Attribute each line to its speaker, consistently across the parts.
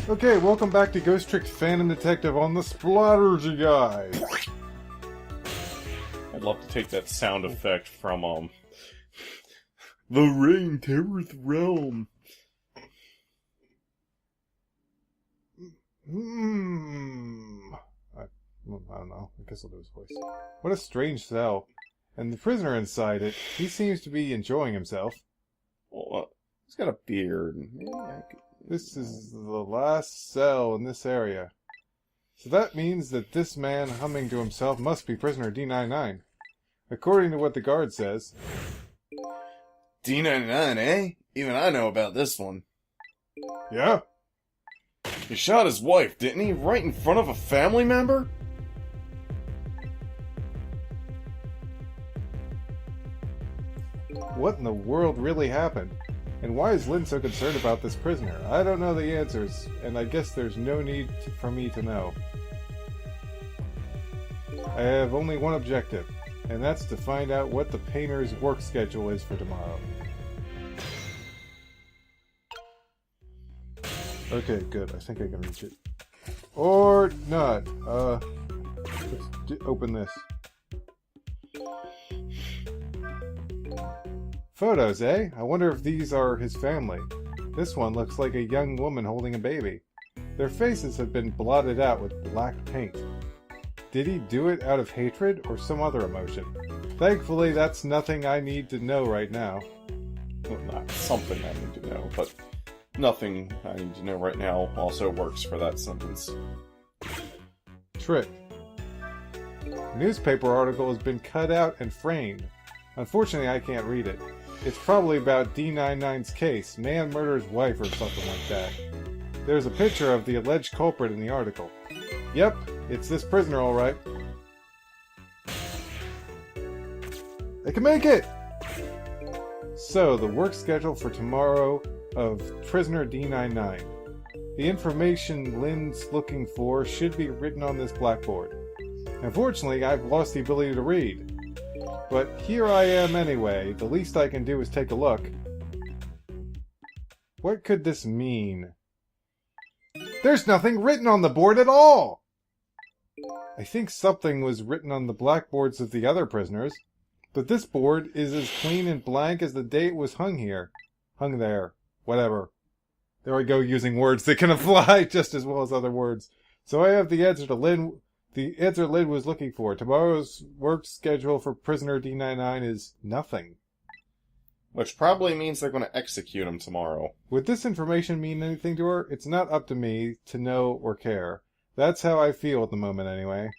Speaker 1: Okay, welcome back to Ghost Trick Phantom Detective on the Splattergy Guide.
Speaker 2: I'd love to take that sound effect from, The Rain Terroreth Realm.
Speaker 1: I don't know. I guess I'll do his voice. What a strange cell. And the prisoner inside it, he seems to be enjoying himself.
Speaker 2: Well, he's got a beard.
Speaker 1: This is the last cell in this area. So that means that this man humming to himself must be prisoner D99. According to what the guard says.
Speaker 2: D99, eh? Even I know about this one.
Speaker 1: Yeah?
Speaker 2: He shot his wife, didn't he? Right in front of a family member?
Speaker 1: What in the world really happened? And why is Lynn so concerned about this prisoner? I don't know the answers, and I guess there's no need for me to know. I have only one objective, and that's to find out what the painter's work schedule is for tomorrow. Okay, good. I think I can reach it. Or not. Let's open this. Photos, eh? I wonder if these are his family. This one looks like a young woman holding a baby. Their faces have been blotted out with black paint. Did he do it out of hatred or some other emotion? Thankfully, that's nothing I need to know right now.
Speaker 2: Well, not something I need to know, but nothing I need to know right now also works for that sentence.
Speaker 1: Trick. A newspaper article has been cut out and framed. Unfortunately, I can't read it. It's probably about D99's case. Man murders wife or something like that. There's a picture of the alleged culprit in the article. Yep, it's this prisoner all right. I can make it! So, the work schedule for tomorrow of prisoner D99. The information Lynn's looking for should be written on this blackboard. Unfortunately, I've lost the ability to read. But here I am anyway. The least I can do is take a look. What could this mean? There's nothing written on the board at all! I think something was written on the blackboards of the other prisoners, but this board is as clean and blank as the day it was hung here. Hung there. Whatever. There we go, using words that can apply just as well as other words. So I have the answer to Lynn. The answer Lynn was looking for. Tomorrow's work schedule for prisoner D99 is nothing.
Speaker 2: Which probably means they're going to execute him tomorrow.
Speaker 1: Would this information mean anything to her? It's not up to me to know or care. That's how I feel at the moment anyway.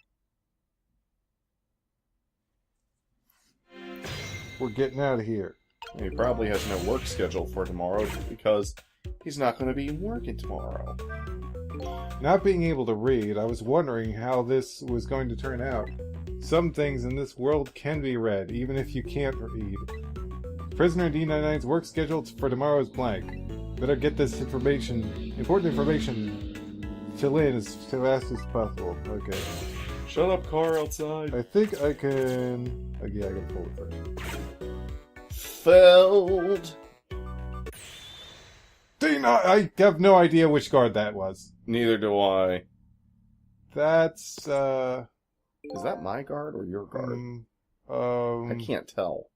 Speaker 1: We're getting out of here.
Speaker 2: He probably has no work schedule for tomorrow because he's not going to be working tomorrow.
Speaker 1: Not being able to read, I was wondering how this was going to turn out. Some things in this world can be read, even if you can't read. Prisoner D99's work schedule for tomorrow is blank. Better get this information, important information, to Lynn as fast as possible. Okay.
Speaker 2: Shut up, car outside.
Speaker 1: I think I can... Oh, yeah, I gotta pull it first.
Speaker 2: Felled.
Speaker 1: I have no idea which guard that was.
Speaker 2: Neither do I.
Speaker 1: That's,
Speaker 2: Is that my guard or your guard? I can't tell.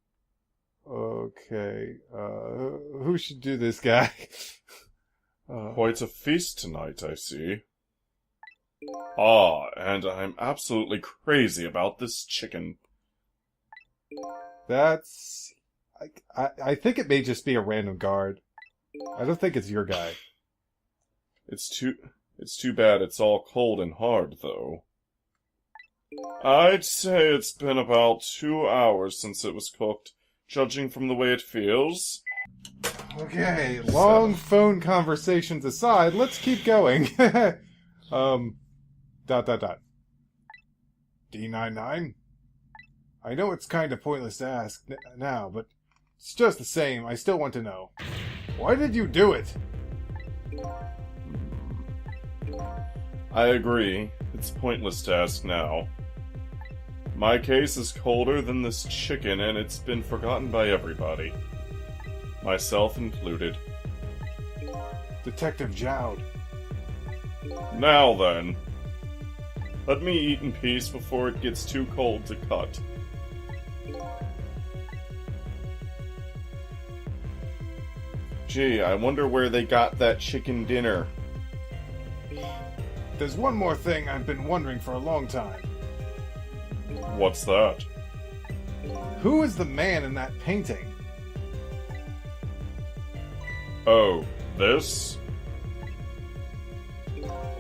Speaker 1: Okay, who should do this guy?
Speaker 2: Quite a feast tonight, I see. Ah, and I'm absolutely crazy about this chicken.
Speaker 1: That's... I think it may just be a random guard. I don't think it's your guy.
Speaker 2: It's too bad it's all cold and hard, though. I'd say it's been about 2 hours since it was cooked, judging from the way it feels.
Speaker 1: Okay, long phone conversations aside, let's keep going. D99? I know it's kind of pointless to ask now, but it's just the same, I still want to know. Why did you do it?
Speaker 2: I agree. It's pointless to ask now. My case is colder than this chicken, and it's been forgotten by everybody. Myself included.
Speaker 1: Detective Jowd.
Speaker 2: Now then. Let me eat in peace before it gets too cold to cut. Gee, I wonder where they got that chicken dinner.
Speaker 1: There's one more thing I've been wondering for a long time.
Speaker 2: What's that?
Speaker 1: Who is the man in that painting?
Speaker 2: Oh, this?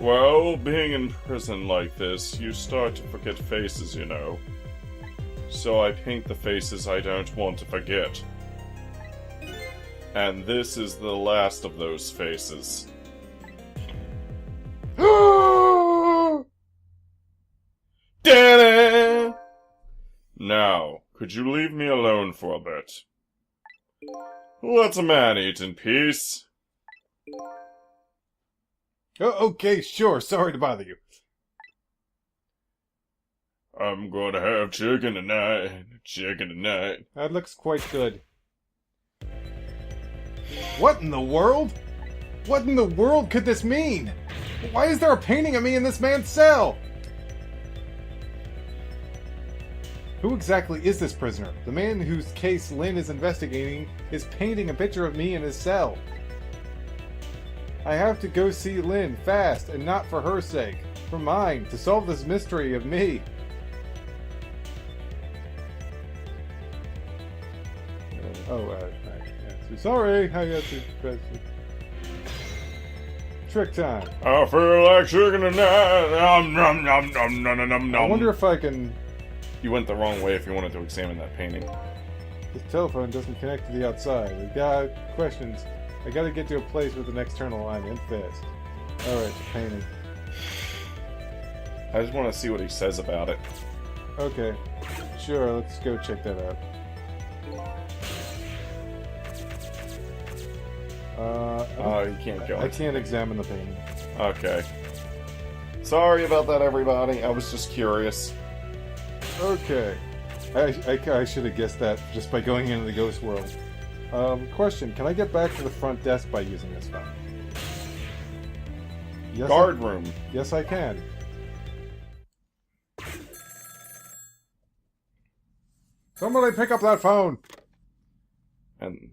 Speaker 2: Well, being in prison like this, you start to forget faces, you know. So I paint the faces I don't want to forget. And this is the last of those faces. Da-da! Now, could you leave me alone for a bit? Let a man eat in peace.
Speaker 1: Oh, okay, sure. Sorry to bother you.
Speaker 2: I'm gonna have chicken tonight. Chicken tonight.
Speaker 1: That looks quite good. What in the world? What in the world could this mean? Why is there a painting of me in this man's cell? Who exactly is this prisoner? The man whose case Lynn is investigating is painting a picture of me in his cell. I have to go see Lynn fast, and not for her sake. For mine, to solve this mystery of me. Sorry, I got to press it. Trick time.
Speaker 2: I feel like chicken tonight. Nom, nom, nom, nom, nom, nom, nom.
Speaker 1: I wonder if I can...
Speaker 2: You went the wrong way if you wanted to examine that painting.
Speaker 1: This telephone doesn't connect to the outside. We got questions. I gotta get to a place with an external line and fast. Alright, the painting.
Speaker 2: I just want to see what he says about it.
Speaker 1: Okay. Sure, let's go check that out.
Speaker 2: You can't go.
Speaker 1: I can't examine the painting.
Speaker 2: Okay. Sorry about that, everybody. I was just curious.
Speaker 1: Okay. I should have guessed that just by going into the ghost world. Question, can I get back to the front desk by using this phone? Yes,
Speaker 2: Guard room.
Speaker 1: Yes, I can. Somebody pick up that phone!
Speaker 2: And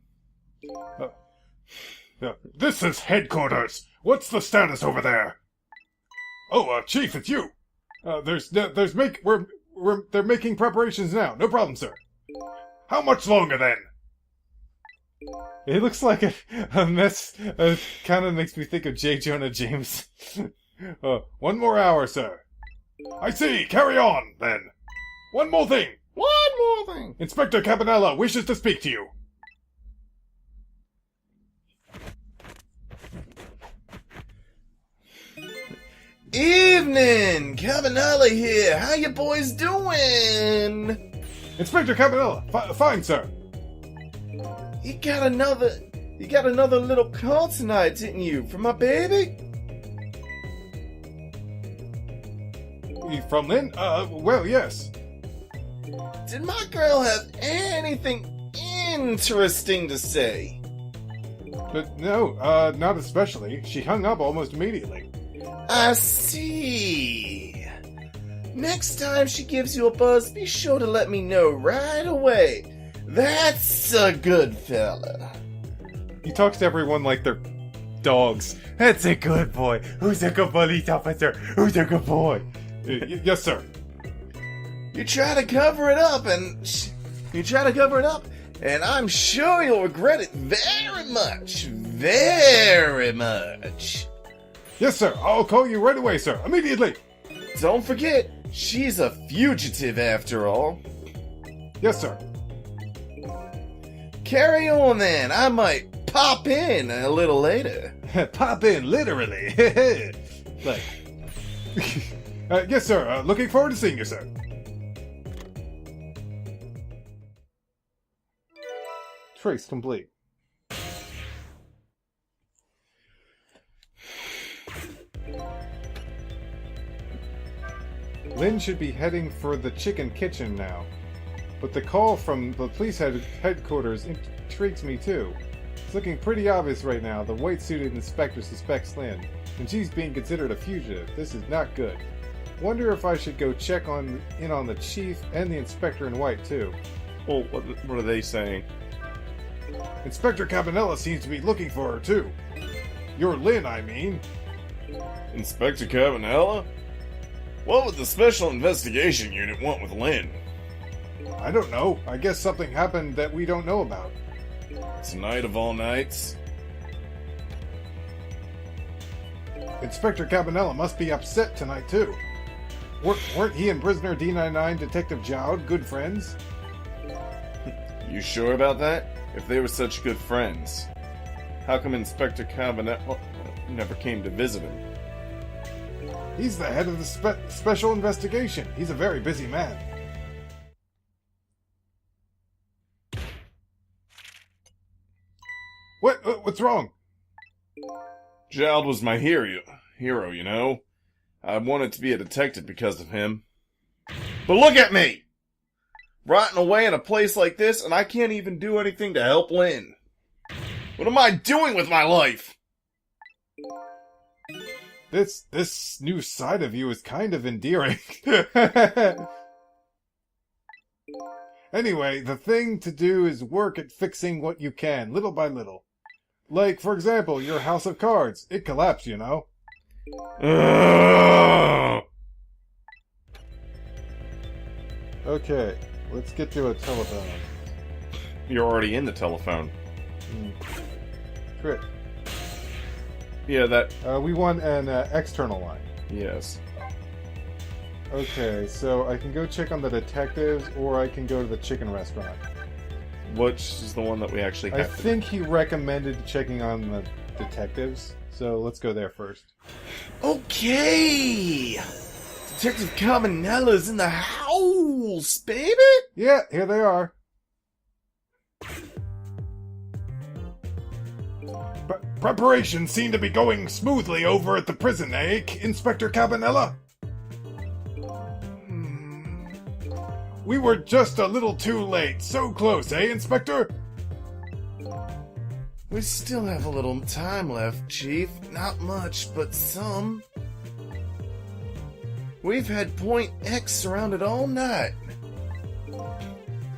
Speaker 1: This is headquarters! What's the status over there? Oh, Chief, it's you! They're making preparations now. No problem, sir. How much longer, then? It looks like a mess. Kind of makes me think of J. Jonah James. 1 more hour, sir. I see. Carry on, then. One more thing. Inspector Campanella wishes to speak to you.
Speaker 3: Evening! Cavanella here. How you boys doing?
Speaker 1: Inspector Campanella, fine, sir.
Speaker 3: You got another little call tonight, didn't you? From my baby?
Speaker 1: From Lynn? Well, yes.
Speaker 3: Did my girl have anything interesting to say?
Speaker 1: But no, not especially. She hung up almost immediately.
Speaker 3: I see. Next time she gives you a buzz, be sure to let me know right away. That's a good fella.
Speaker 1: He talks to everyone like they're dogs. That's a good boy. Who's a good police officer? Who's a good boy? Yes, sir.
Speaker 3: You try to cover it up, and I'm sure you'll regret it very much. Very much.
Speaker 1: Yes, sir. I'll call you right away, sir. Immediately.
Speaker 3: Don't forget, she's a fugitive after all.
Speaker 1: Yes, sir.
Speaker 3: Carry on then. I might pop in a little later.
Speaker 1: Pop in, literally. Like. Yes, sir. Looking forward to seeing you, sir. Trace complete. Lynn should be heading for the chicken kitchen now. But the call from the police headquarters intrigues me too. It's looking pretty obvious right now. The white-suited inspector suspects Lynn. and she's being considered a fugitive. This is not good. Wonder if I should go check in on the chief and the inspector in white, too.
Speaker 2: Well, what are they saying?
Speaker 1: Inspector Cabanela seems to be looking for her, too. Your Lynn, I mean.
Speaker 2: Inspector Cabanela? What would the Special Investigation Unit want with Lynn?
Speaker 1: I don't know. I guess something happened that we don't know about.
Speaker 2: Tonight of all nights?
Speaker 1: Inspector Cabanela must be upset tonight, too. Weren't he and prisoner D99 Detective Jowd good friends?
Speaker 2: You sure about that? If they were such good friends, how come Inspector Cabanela never came to visit him?
Speaker 1: He's the head of the special investigation. He's a very busy man. What's wrong?
Speaker 2: Jowd was my hero, you know. I wanted to be a detective because of him. But look at me! Rotting away in a place like this, and I can't even do anything to help Lynn. What am I doing with my life?
Speaker 1: This new side of you is kind of endearing. Anyway, the thing to do is work at fixing what you can, little by little. Like, for example, your house of cards. It collapsed, you know. Okay, let's get to a telephone.
Speaker 2: You're already in the telephone.
Speaker 1: Crit.
Speaker 2: Yeah, that...
Speaker 1: We want an external line.
Speaker 2: Yes.
Speaker 1: Okay, so I can go check on the detectives, or I can go to the chicken restaurant.
Speaker 2: Which is the one that we actually have
Speaker 1: I think he recommended checking on the detectives, so let's go there first.
Speaker 3: Okay! Detective Cabanela's in the house, baby!
Speaker 1: Yeah, here they are. Preparations seem to be going smoothly over at the prison, eh, Inspector Cabanela? We were just a little too late. So close, eh, Inspector?
Speaker 3: We still have a little time left, Chief. Not much, but some. We've had Point X surrounded all night.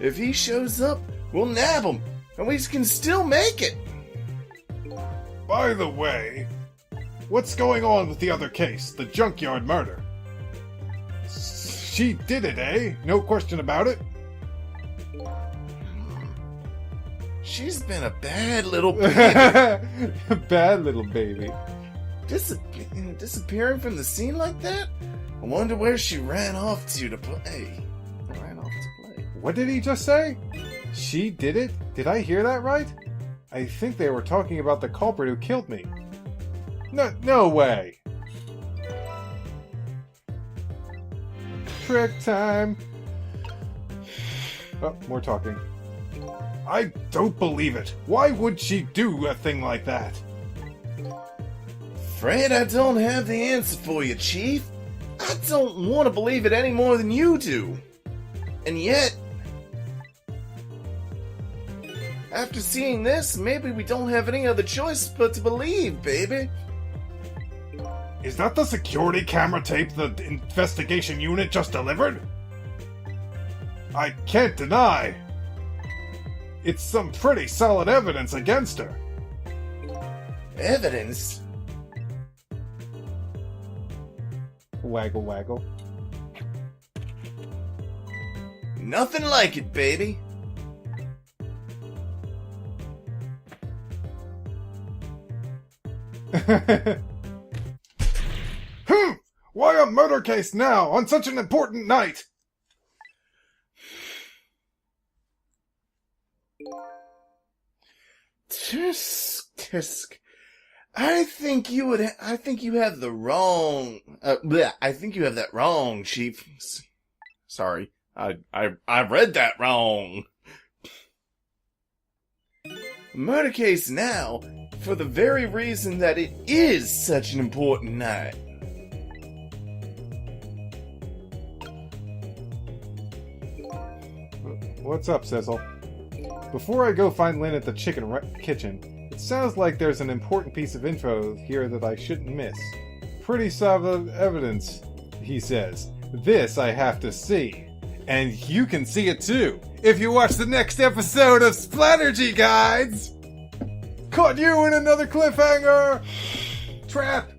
Speaker 3: If he shows up, we'll nab him, and we can still make it.
Speaker 1: By the way, what's going on with the other case, the junkyard murder? She did it, eh? No question about it?
Speaker 3: She's been a bad little baby.
Speaker 1: Bad little baby.
Speaker 3: Disappearing from the scene like that? I wonder where she ran off to play.
Speaker 1: What did he just say? She did it? Did I hear that right? I think they were talking about the culprit who killed me. No way. Trick time. Oh, more talking. I don't believe it. Why would she do a thing like that?
Speaker 3: Afraid I don't have the answer for you, Chief. I don't want to believe it any more than you do. And yet, after seeing this, maybe we don't have any other choice but to believe, baby.
Speaker 1: Is that the security camera tape the investigation unit just delivered? I can't deny. It's some pretty solid evidence against her.
Speaker 3: Evidence?
Speaker 1: Waggle, waggle.
Speaker 3: Nothing like it, baby.
Speaker 1: Why a murder case now, on such an important night?
Speaker 3: Tisk. I think you have the wrong. I think you have that wrong, Chief. Sorry, I read that wrong. Murder case now, for the very reason that it is such an important night.
Speaker 1: What's up, Cecil? Before I go find Lynn at the kitchen, it Sounds like there's an important piece of info here that I shouldn't miss. Pretty solid evidence, he says. This I have to see. And you can see it too, if you watch the next episode of Splattergy Guides! Caught you in another cliffhanger! Trap!